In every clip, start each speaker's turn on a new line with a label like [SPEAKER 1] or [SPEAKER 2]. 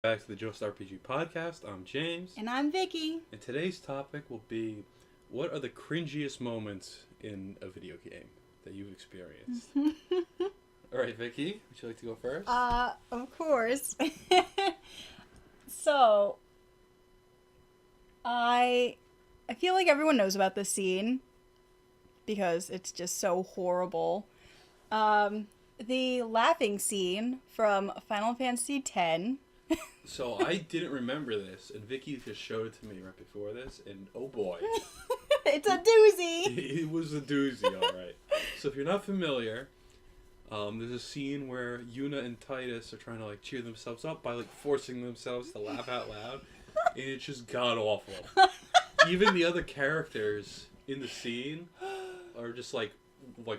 [SPEAKER 1] Back to the JustRPG Podcast. I'm James.
[SPEAKER 2] And I'm Vicky.
[SPEAKER 1] And today's topic will be, what are the cringiest moments in a video game that you've experienced? Alright, Vicky, would you like to go first?
[SPEAKER 2] Of course. So, I feel like everyone knows about this scene because it's just so horrible. The laughing scene from Final Fantasy X.
[SPEAKER 1] So I didn't remember this, and Vicky just showed it to me right before this, and oh boy.
[SPEAKER 2] It's a doozy!
[SPEAKER 1] It was a doozy, alright. So if you're not familiar, there's a scene where Yuna and Titus are trying to cheer themselves up by forcing themselves to laugh out loud, and it's just god-awful. Even the other characters in the scene are just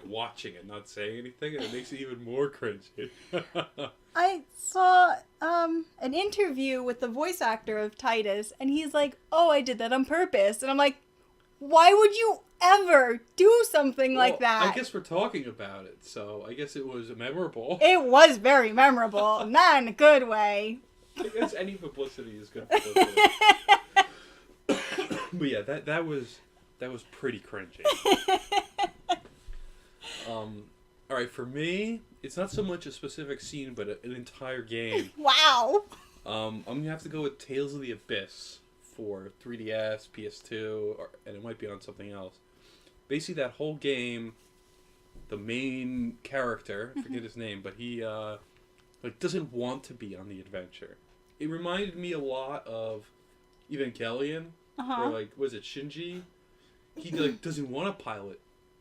[SPEAKER 1] watching it, not saying anything, and it makes it even more cringy.
[SPEAKER 2] I saw an interview with the voice actor of Titus, and he's like, "Oh, I did that on purpose." And I'm like, why would you ever do something like that?
[SPEAKER 1] I guess we're talking about it, so I guess it was memorable.
[SPEAKER 2] It was very memorable, not in a good way.
[SPEAKER 1] I guess any publicity is good publicity. But yeah, that was pretty cringy. Alright, for me, it's not so much a specific scene, but an entire game.
[SPEAKER 2] Wow!
[SPEAKER 1] I'm gonna have to go with Tales of the Abyss for 3DS, PS2, and it might be on something else. Basically, that whole game, the main character, I forget his name, but he doesn't want to be on the adventure. It reminded me a lot of Evangelion, where was it Shinji? He doesn't want to pilot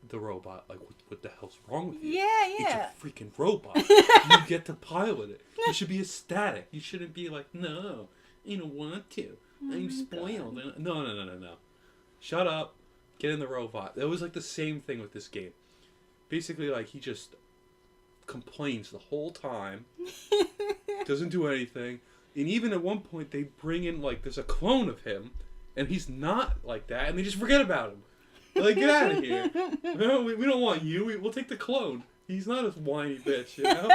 [SPEAKER 1] the robot. What the hell's wrong with you?
[SPEAKER 2] Yeah.
[SPEAKER 1] It's a freaking robot. You get to pilot it. You should be ecstatic. You shouldn't be like, no, I don't want to. I'm spoiled. God. No. Shut up. Get in the robot. That was the same thing with this game. Basically, he just complains the whole time. Doesn't do anything. And even at one point, they bring in, there's a clone of him. And he's not like that. And they just forget about him. Get out of here. No, we don't want you. We'll take the clone. He's not a whiny bitch, you know?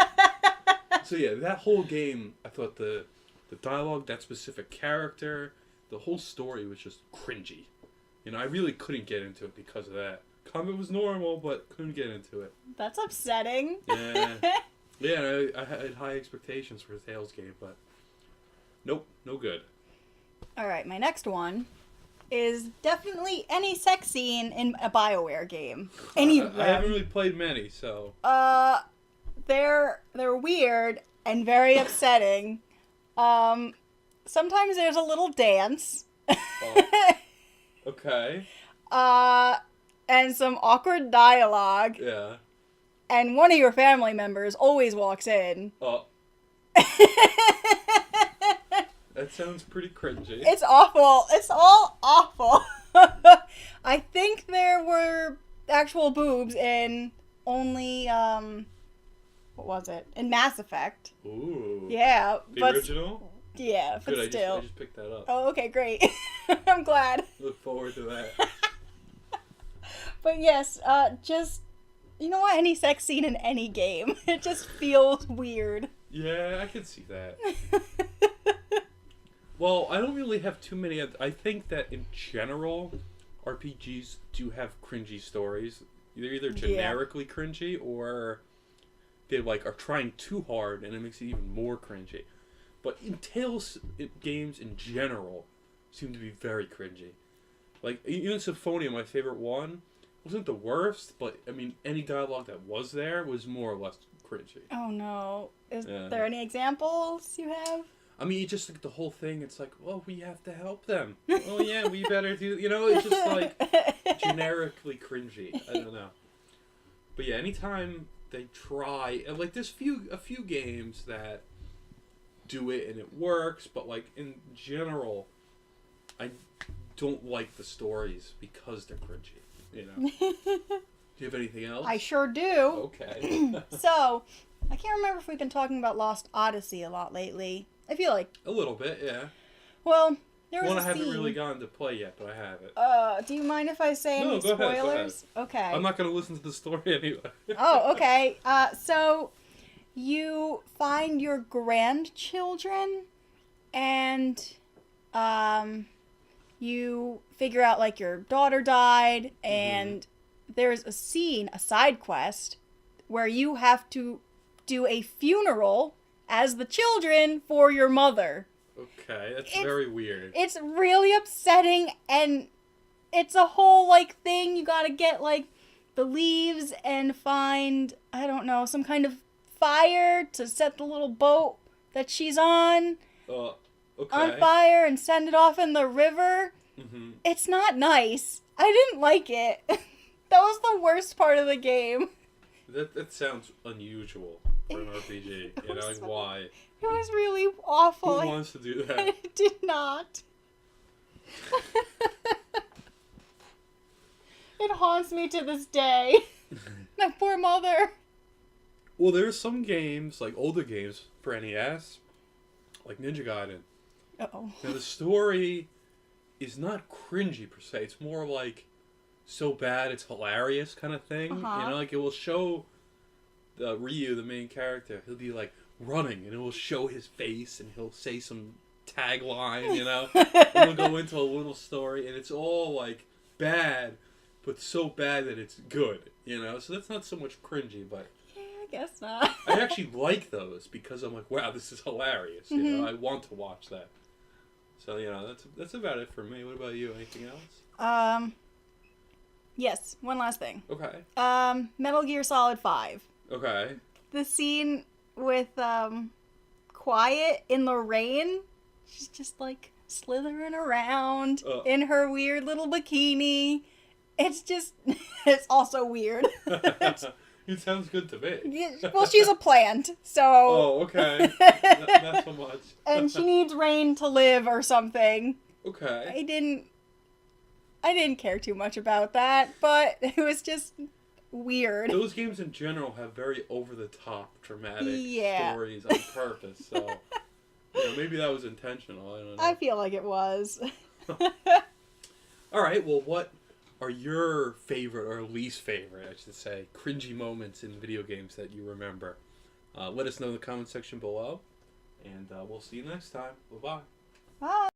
[SPEAKER 1] So yeah, that whole game, I thought the dialogue, that specific character, the whole story was just cringy. I really couldn't get into it because of that. Combat was normal, but couldn't get into it.
[SPEAKER 2] That's upsetting.
[SPEAKER 1] Yeah. Yeah, I had high expectations for a Tales game, but nope, no good.
[SPEAKER 2] Alright, my next one is definitely any sex scene in a BioWare game. Any of them.
[SPEAKER 1] I haven't really played many, so...
[SPEAKER 2] They're weird and very upsetting. Sometimes there's a little dance.
[SPEAKER 1] Oh. Okay.
[SPEAKER 2] And some awkward dialogue.
[SPEAKER 1] Yeah.
[SPEAKER 2] And one of your family members always walks in.
[SPEAKER 1] Oh. That sounds pretty cringy.
[SPEAKER 2] It's awful. It's all awful. I think there were actual boobs in only, what was it? In Mass Effect.
[SPEAKER 1] Ooh.
[SPEAKER 2] Yeah.
[SPEAKER 1] The original?
[SPEAKER 2] Yeah, but
[SPEAKER 1] good,
[SPEAKER 2] still.
[SPEAKER 1] I just picked that up.
[SPEAKER 2] Oh, okay, great. I'm glad.
[SPEAKER 1] Look forward to that.
[SPEAKER 2] But yes, just, you know what? Any sex scene in any game. It just feels weird.
[SPEAKER 1] Yeah, I can see that. Well, I don't really have too many. I think that in general, RPGs do have cringy stories. They're either generically cringy or they are trying too hard and it makes it even more cringy. But Tales games in general seem to be very cringy. Even Symphonia, my favorite one, wasn't the worst, but any dialogue that was there was more or less cringy.
[SPEAKER 2] Oh no. Is there any examples you have?
[SPEAKER 1] Just the whole thing, it's well, we have to help them. Oh yeah, we better do, it's just generically cringy. I don't know. But yeah, anytime they try, there's a few games that do it and it works, but in general, I don't like the stories because they're cringy, Do you have anything else?
[SPEAKER 2] I sure do.
[SPEAKER 1] Okay.
[SPEAKER 2] So, I can't remember if we've been talking about Lost Odyssey a lot lately. I feel like...
[SPEAKER 1] A little bit, yeah.
[SPEAKER 2] Well, there was
[SPEAKER 1] one
[SPEAKER 2] a
[SPEAKER 1] I haven't
[SPEAKER 2] scene...
[SPEAKER 1] really gotten to play yet, but I have it.
[SPEAKER 2] Do you mind if I say any spoilers?
[SPEAKER 1] Go ahead.
[SPEAKER 2] Okay.
[SPEAKER 1] I'm not going to listen to the story anyway.
[SPEAKER 2] Oh, okay. So, you find your grandchildren and you figure out like your daughter died, and there's a scene, a side quest, where you have to do a funeral as the children for your mother.
[SPEAKER 1] Okay, that's very weird.
[SPEAKER 2] It's really upsetting, and it's a whole, like, thing. You gotta get, like, the leaves and find, I don't know, some kind of fire to set the little boat that she's on on fire and send it off in the river. Mm-hmm. It's not nice. I didn't like it. That was the worst part of the game.
[SPEAKER 1] That sounds unusual for an RPG. You know, like, why?
[SPEAKER 2] It was really awful.
[SPEAKER 1] Who wants to do that?
[SPEAKER 2] I did not. It haunts me to this day. My poor mother.
[SPEAKER 1] Well, there's some games, like older games for NES, like Ninja Gaiden.
[SPEAKER 2] Uh-oh.
[SPEAKER 1] Now, the story is not cringy per se. It's more like so bad it's hilarious kind of thing. You know, like it will show Ryu, the main character, he'll be like running and it will show his face and he'll say some tagline, you know, and he'll go into a little story and it's all like bad, but so bad that it's good, you know. So that's not so much cringy, but
[SPEAKER 2] yeah, I guess not.
[SPEAKER 1] I actually like those because I'm like, wow, this is hilarious. You know, I want to watch that. So you know, that's about it for me. What about you? Anything else?
[SPEAKER 2] Yes, one last thing.
[SPEAKER 1] Okay.
[SPEAKER 2] Metal Gear Solid 5.
[SPEAKER 1] Okay.
[SPEAKER 2] The scene with Quiet in the rain. She's just like slithering around in her weird little bikini. It's just, it's also weird.
[SPEAKER 1] It sounds good to me.
[SPEAKER 2] Well, she's a plant, so.
[SPEAKER 1] Oh, okay. Not so much.
[SPEAKER 2] And she needs rain to live or something.
[SPEAKER 1] Okay.
[SPEAKER 2] I didn't care too much about that, but it was just weird.
[SPEAKER 1] Those games in general have very over-the-top dramatic stories on purpose, so you know, maybe that was intentional. I don't know.
[SPEAKER 2] I feel like it was.
[SPEAKER 1] All right, well, what are your favorite or least favorite, I should say, cringy moments in video games that you remember? Let us know in the comment section below, and we'll see you next time. Bye-bye.
[SPEAKER 2] Bye.